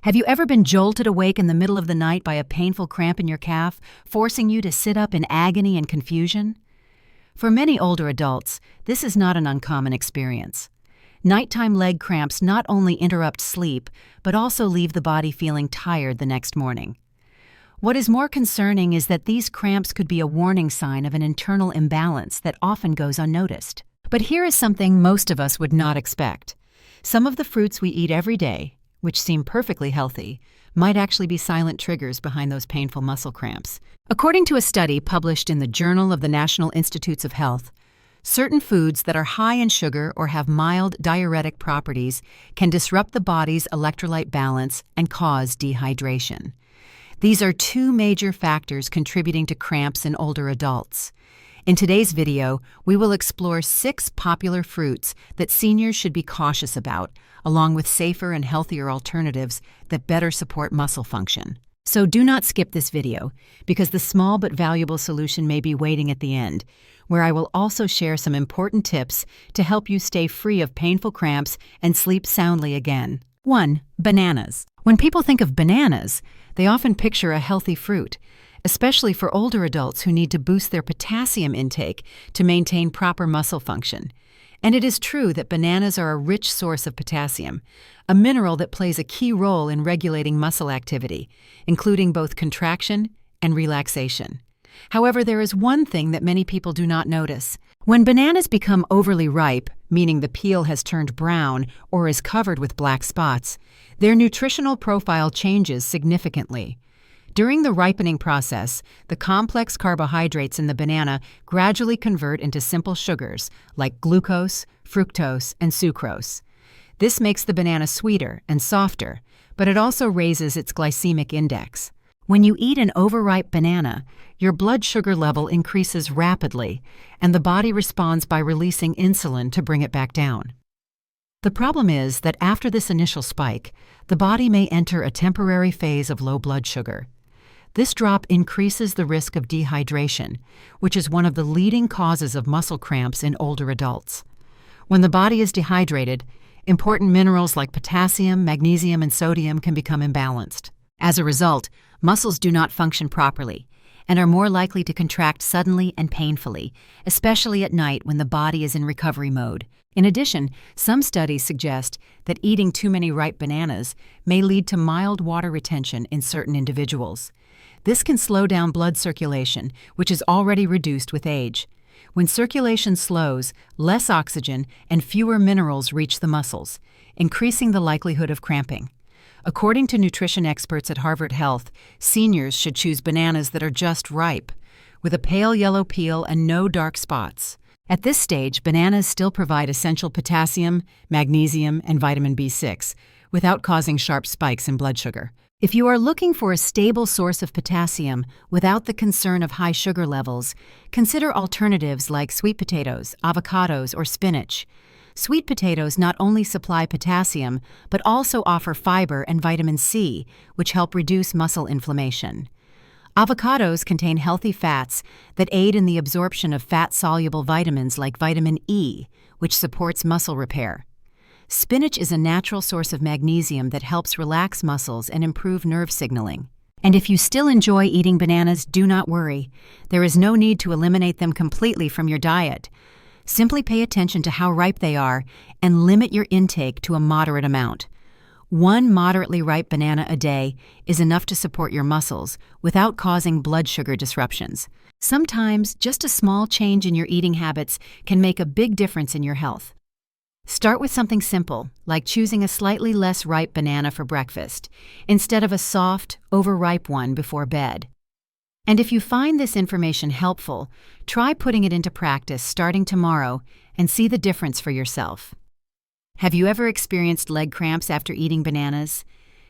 Have you ever been jolted awake in the middle of the night by a painful cramp in your calf, forcing you to sit up in agony and confusion? For many older adults, this is not an uncommon experience. Nighttime leg cramps not only interrupt sleep, but also leave the body feeling tired the next morning. What is more concerning is that these cramps could be a warning sign of an internal imbalance that often goes unnoticed. But here is something most of us would not expect. Some of the fruits we eat every day, which seem perfectly healthy, might actually be silent triggers behind those painful muscle cramps. According to a study published in the Journal of the National Institutes of Health, certain foods that are high in sugar or have mild diuretic properties can disrupt the body's electrolyte balance and cause dehydration. These are two major factors contributing to cramps in older adults. In today's video, we will explore 6 popular fruits that seniors should be cautious about, along with safer and healthier alternatives that better support muscle function. So do not skip this video, because the small but valuable solution may be waiting at the end, where I will also share some important tips to help you stay free of painful cramps and sleep soundly again. 1. Bananas. When people think of bananas, they often picture a healthy fruit, especially for older adults who need to boost their potassium intake to maintain proper muscle function. And it is true that bananas are a rich source of potassium, a mineral that plays a key role in regulating muscle activity, including both contraction and relaxation. However, there is one thing that many people do not notice. When bananas become overly ripe, meaning the peel has turned brown or is covered with black spots, their nutritional profile changes significantly. During the ripening process, the complex carbohydrates in the banana gradually convert into simple sugars like glucose, fructose, and sucrose. This makes the banana sweeter and softer, but it also raises its glycemic index. When you eat an overripe banana, your blood sugar level increases rapidly, and the body responds by releasing insulin to bring it back down. The problem is that after this initial spike, the body may enter a temporary phase of low blood sugar. This drop increases the risk of dehydration, which is one of the leading causes of muscle cramps in older adults. When the body is dehydrated, important minerals like potassium, magnesium, and sodium can become imbalanced. As a result, muscles do not function properly and are more likely to contract suddenly and painfully, especially at night when the body is in recovery mode. In addition, some studies suggest that eating too many ripe bananas may lead to mild water retention in certain individuals. This can slow down blood circulation, which is already reduced with age. When circulation slows, less oxygen and fewer minerals reach the muscles, increasing the likelihood of cramping. According to nutrition experts at Harvard Health, seniors should choose bananas that are just ripe, with a pale yellow peel and no dark spots. At this stage, bananas still provide essential potassium, magnesium, and vitamin B6, without causing sharp spikes in blood sugar. If you are looking for a stable source of potassium without the concern of high sugar levels, consider alternatives like sweet potatoes, avocados, or spinach. Sweet potatoes not only supply potassium, but also offer fiber and vitamin C, which help reduce muscle inflammation. Avocados contain healthy fats that aid in the absorption of fat-soluble vitamins like vitamin E, which supports muscle repair. Spinach is a natural source of magnesium that helps relax muscles and improve nerve signaling. And if you still enjoy eating bananas, do not worry. There is no need to eliminate them completely from your diet. Simply pay attention to how ripe they are and limit your intake to a moderate amount. One moderately ripe banana a day is enough to support your muscles without causing blood sugar disruptions. Sometimes, just a small change in your eating habits can make a big difference in your health. Start with something simple, like choosing a slightly less ripe banana for breakfast, instead of a soft, overripe one before bed. And if you find this information helpful, try putting it into practice starting tomorrow and see the difference for yourself. Have you ever experienced leg cramps after eating bananas?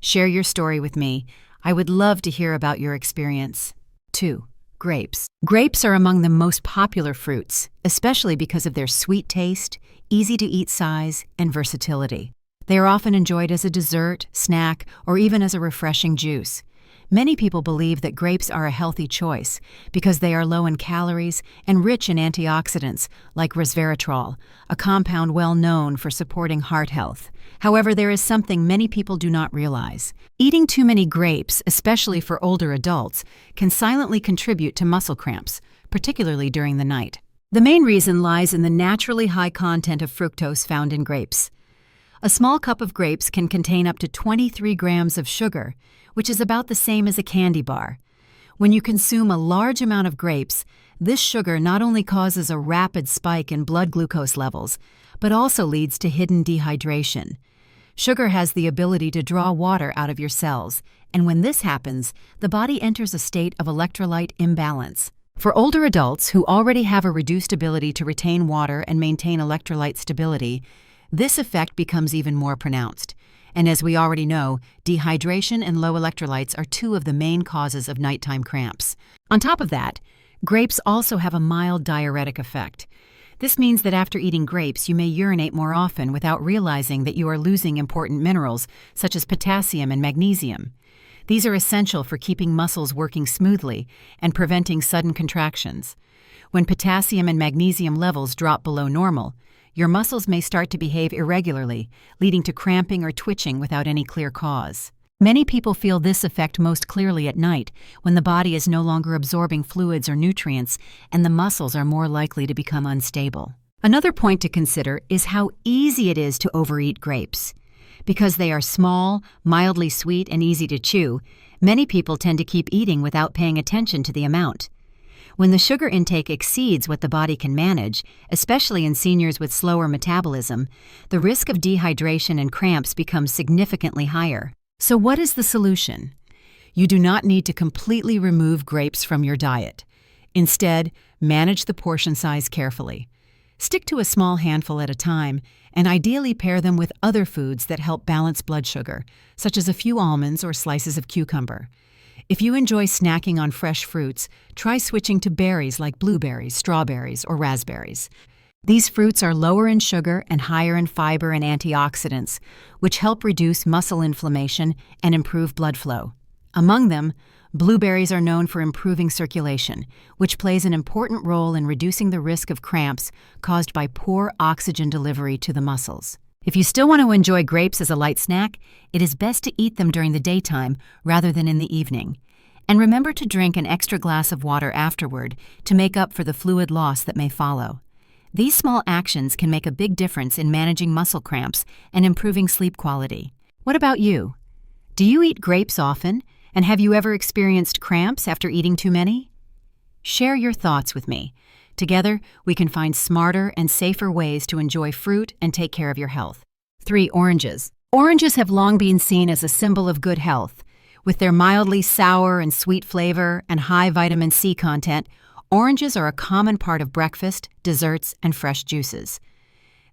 Share your story with me. I would love to hear about your experience. 2. Grapes. Grapes are among the most popular fruits, especially because of their sweet taste, easy-to-eat size, and versatility. They are often enjoyed as a dessert, snack, or even as a refreshing juice. Many people believe that grapes are a healthy choice because they are low in calories and rich in antioxidants like resveratrol, a compound well known for supporting heart health. However, there is something many people do not realize. Eating too many grapes, especially for older adults, can silently contribute to muscle cramps, particularly during the night. The main reason lies in the naturally high content of fructose found in grapes. A small cup of grapes can contain up to 23 grams of sugar, which is about the same as a candy bar. When you consume a large amount of grapes, this sugar not only causes a rapid spike in blood glucose levels, but also leads to hidden dehydration. Sugar has the ability to draw water out of your cells, and when this happens, the body enters a state of electrolyte imbalance. For older adults who already have a reduced ability to retain water and maintain electrolyte stability, this effect becomes even more pronounced. And as we already know, dehydration and low electrolytes are two of the main causes of nighttime cramps. On top of that, grapes also have a mild diuretic effect. This means that after eating grapes, you may urinate more often without realizing that you are losing important minerals such as potassium and magnesium. These are essential for keeping muscles working smoothly and preventing sudden contractions. When potassium and magnesium levels drop below normal, your muscles may start to behave irregularly, leading to cramping or twitching without any clear cause. Many people feel this effect most clearly at night, when the body is no longer absorbing fluids or nutrients and the muscles are more likely to become unstable. Another point to consider is how easy it is to overeat grapes. Because they are small, mildly sweet, and easy to chew, many people tend to keep eating without paying attention to the amount. When the sugar intake exceeds what the body can manage, especially in seniors with slower metabolism, the risk of dehydration and cramps becomes significantly higher. So what is the solution? You do not need to completely remove grapes from your diet. Instead, manage the portion size carefully. Stick to a small handful at a time, and ideally pair them with other foods that help balance blood sugar, such as a few almonds or slices of cucumber. If you enjoy snacking on fresh fruits, try switching to berries like blueberries, strawberries, or raspberries. These fruits are lower in sugar and higher in fiber and antioxidants, which help reduce muscle inflammation and improve blood flow. Among them, blueberries are known for improving circulation, which plays an important role in reducing the risk of cramps caused by poor oxygen delivery to the muscles. If you still want to enjoy grapes as a light snack, it is best to eat them during the daytime rather than in the evening. And remember to drink an extra glass of water afterward to make up for the fluid loss that may follow. These small actions can make a big difference in managing muscle cramps and improving sleep quality. What about you? Do you eat grapes often? And have you ever experienced cramps after eating too many? Share your thoughts with me. Together, we can find smarter and safer ways to enjoy fruit and take care of your health. 3. Oranges. Oranges have long been seen as a symbol of good health. With their mildly sour and sweet flavor and high vitamin C content, oranges are a common part of breakfast, desserts, and fresh juices.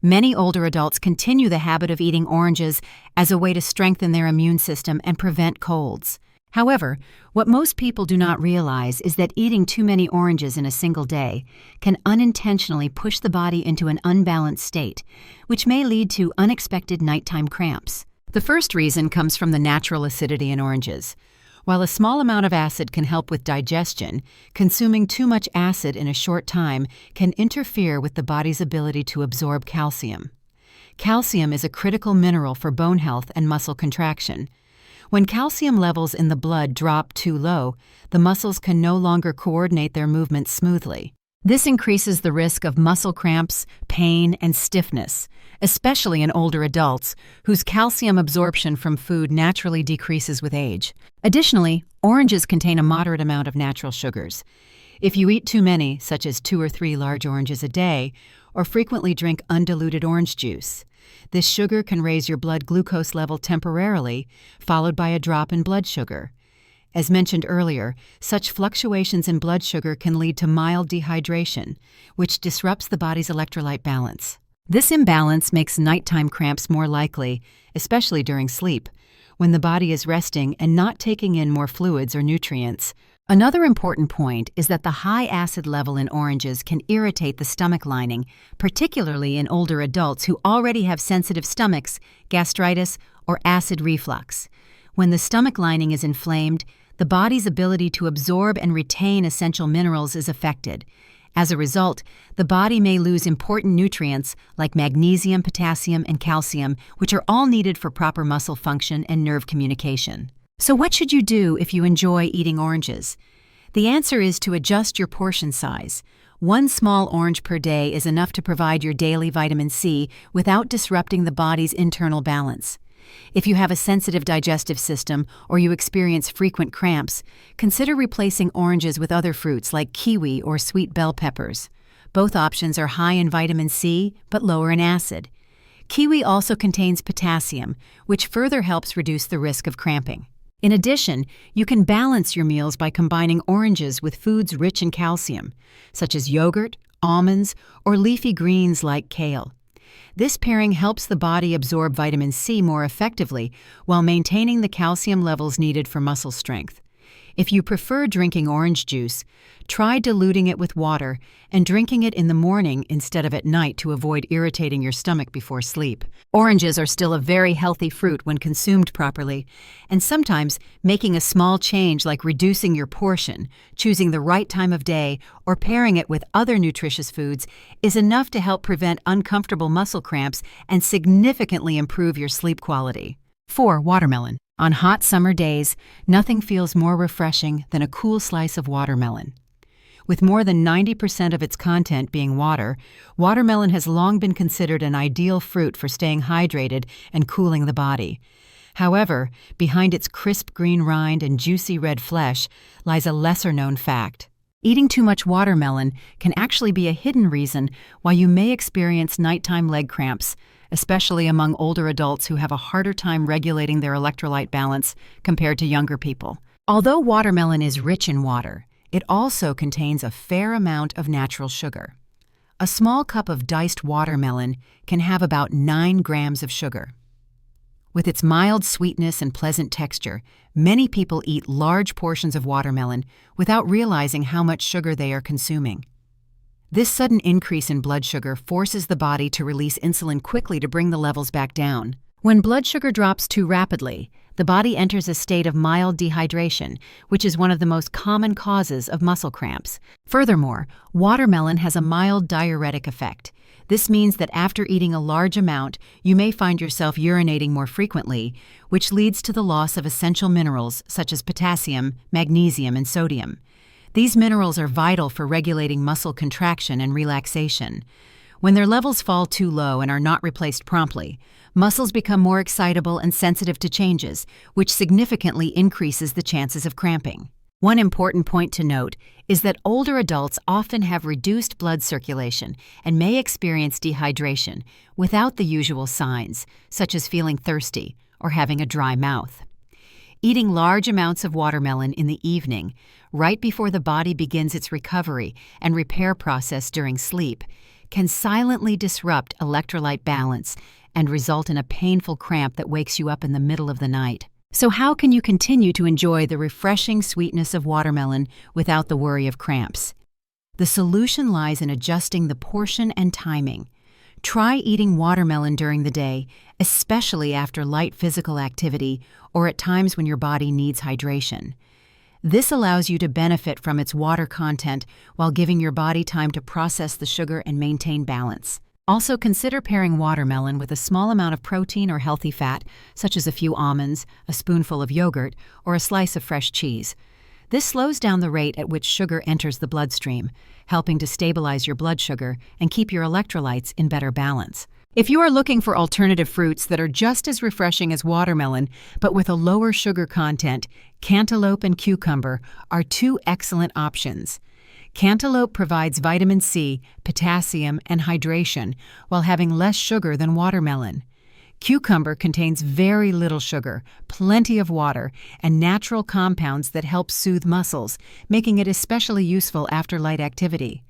Many older adults continue the habit of eating oranges as a way to strengthen their immune system and prevent colds. However, what most people do not realize is that eating too many oranges in a single day can unintentionally push the body into an unbalanced state, which may lead to unexpected nighttime cramps. The first reason comes from the natural acidity in oranges. While a small amount of acid can help with digestion, consuming too much acid in a short time can interfere with the body's ability to absorb calcium. Calcium is a critical mineral for bone health and muscle contraction. When calcium levels in the blood drop too low, the muscles can no longer coordinate their movements smoothly. This increases the risk of muscle cramps, pain, and stiffness, especially in older adults whose calcium absorption from food naturally decreases with age. Additionally, oranges contain a moderate amount of natural sugars. If you eat too many, such as 2 or 3 large oranges a day, or frequently drink undiluted orange juice, this sugar can raise your blood glucose level temporarily, followed by a drop in blood sugar. As mentioned earlier, such fluctuations in blood sugar can lead to mild dehydration, which disrupts the body's electrolyte balance. This imbalance makes nighttime cramps more likely, especially during sleep, when the body is resting and not taking in more fluids or nutrients. Another important point is that the high acid level in oranges can irritate the stomach lining, particularly in older adults who already have sensitive stomachs, gastritis, or acid reflux. When the stomach lining is inflamed, the body's ability to absorb and retain essential minerals is affected. As a result, the body may lose important nutrients like magnesium, potassium, and calcium, which are all needed for proper muscle function and nerve communication. So what should you do if you enjoy eating oranges? The answer is to adjust your portion size. One small orange per day is enough to provide your daily vitamin C without disrupting the body's internal balance. If you have a sensitive digestive system or you experience frequent cramps, consider replacing oranges with other fruits like kiwi or sweet bell peppers. Both options are high in vitamin C but lower in acid. Kiwi also contains potassium, which further helps reduce the risk of cramping. In addition, you can balance your meals by combining oranges with foods rich in calcium, such as yogurt, almonds, or leafy greens like kale. This pairing helps the body absorb vitamin C more effectively while maintaining the calcium levels needed for muscle strength. If you prefer drinking orange juice, try diluting it with water and drinking it in the morning instead of at night to avoid irritating your stomach before sleep. Oranges are still a very healthy fruit when consumed properly, and sometimes making a small change like reducing your portion, choosing the right time of day, or pairing it with other nutritious foods is enough to help prevent uncomfortable muscle cramps and significantly improve your sleep quality. 4. Watermelon. On hot summer days, nothing feels more refreshing than a cool slice of watermelon. With more than 90% of its content being water, watermelon has long been considered an ideal fruit for staying hydrated and cooling the body. However, behind its crisp green rind and juicy red flesh lies a lesser-known fact. Eating too much watermelon can actually be a hidden reason why you may experience nighttime leg cramps, especially among older adults who have a harder time regulating their electrolyte balance compared to younger people. Although watermelon is rich in water, it also contains a fair amount of natural sugar. A small cup of diced watermelon can have about 9 grams of sugar. With its mild sweetness and pleasant texture, many people eat large portions of watermelon without realizing how much sugar they are consuming. This sudden increase in blood sugar forces the body to release insulin quickly to bring the levels back down. When blood sugar drops too rapidly, the body enters a state of mild dehydration, which is one of the most common causes of muscle cramps. Furthermore, watermelon has a mild diuretic effect. This means that after eating a large amount, you may find yourself urinating more frequently, which leads to the loss of essential minerals such as potassium, magnesium, and sodium. These minerals are vital for regulating muscle contraction and relaxation. When their levels fall too low and are not replaced promptly, muscles become more excitable and sensitive to changes, which significantly increases the chances of cramping. One important point to note is that older adults often have reduced blood circulation and may experience dehydration without the usual signs, such as feeling thirsty or having a dry mouth. Eating large amounts of watermelon in the evening, right before the body begins its recovery and repair process during sleep, can silently disrupt electrolyte balance and result in a painful cramp that wakes you up in the middle of the night. So how can you continue to enjoy the refreshing sweetness of watermelon without the worry of cramps? The solution lies in adjusting the portion and timing. Try eating watermelon during the day, especially after light physical activity or at times when your body needs hydration. This allows you to benefit from its water content while giving your body time to process the sugar and maintain balance. Also, consider pairing watermelon with a small amount of protein or healthy fat, such as a few almonds, a spoonful of yogurt, or a slice of fresh cheese. This slows down the rate at which sugar enters the bloodstream, helping to stabilize your blood sugar and keep your electrolytes in better balance. If you are looking for alternative fruits that are just as refreshing as watermelon, but with a lower sugar content, cantaloupe and cucumber are 2 excellent options. Cantaloupe provides vitamin C, potassium, and hydration while having less sugar than watermelon. Cucumber contains very little sugar, plenty of water, and natural compounds that help soothe muscles, making it especially useful after light activity.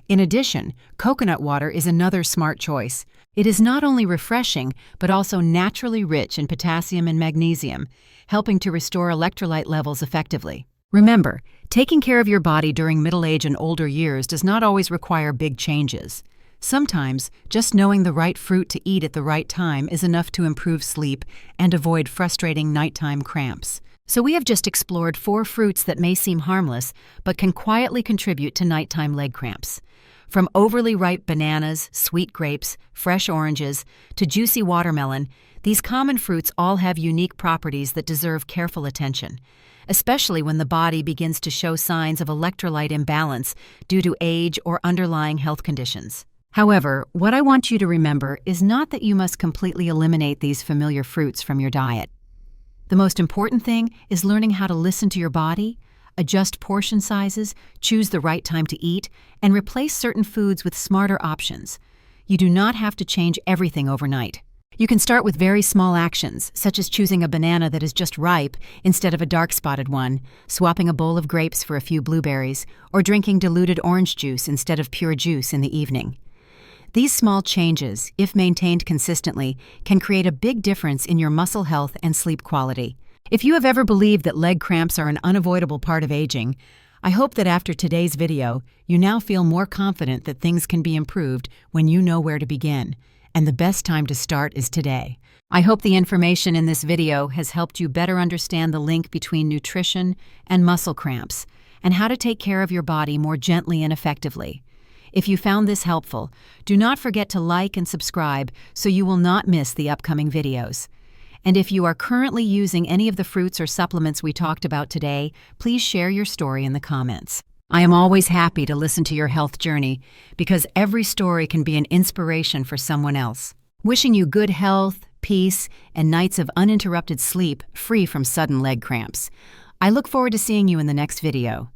In addition, coconut water is another smart choice. It is not only refreshing, but also naturally rich in potassium and magnesium, helping to restore electrolyte levels effectively. Remember, taking care of your body during middle age and older years does not always require big changes. Sometimes, just knowing the right fruit to eat at the right time is enough to improve sleep and avoid frustrating nighttime cramps. So we have just explored 4 fruits that may seem harmless, but can quietly contribute to nighttime leg cramps. From overly ripe bananas, sweet grapes, fresh oranges, to juicy watermelon, these common fruits all have unique properties that deserve careful attention, especially when the body begins to show signs of electrolyte imbalance due to age or underlying health conditions. However, what I want you to remember is not that you must completely eliminate these familiar fruits from your diet. The most important thing is learning how to listen to your body, adjust portion sizes, choose the right time to eat, and replace certain foods with smarter options. You do not have to change everything overnight. You can start with very small actions, such as choosing a banana that is just ripe instead of a dark-spotted one, swapping a bowl of grapes for a few blueberries, or drinking diluted orange juice instead of pure juice in the evening. These small changes, if maintained consistently, can create a big difference in your muscle health and sleep quality. If you have ever believed that leg cramps are an unavoidable part of aging, I hope that after today's video, you now feel more confident that things can be improved when you know where to begin, and the best time to start is today. I hope the information in this video has helped you better understand the link between nutrition and muscle cramps, and how to take care of your body more gently and effectively. If you found this helpful, do not forget to like and subscribe so you will not miss the upcoming videos. And if you are currently using any of the fruits or supplements we talked about today, please share your story in the comments. I am always happy to listen to your health journey because every story can be an inspiration for someone else. Wishing you good health, peace, and nights of uninterrupted sleep free from sudden leg cramps. I look forward to seeing you in the next video.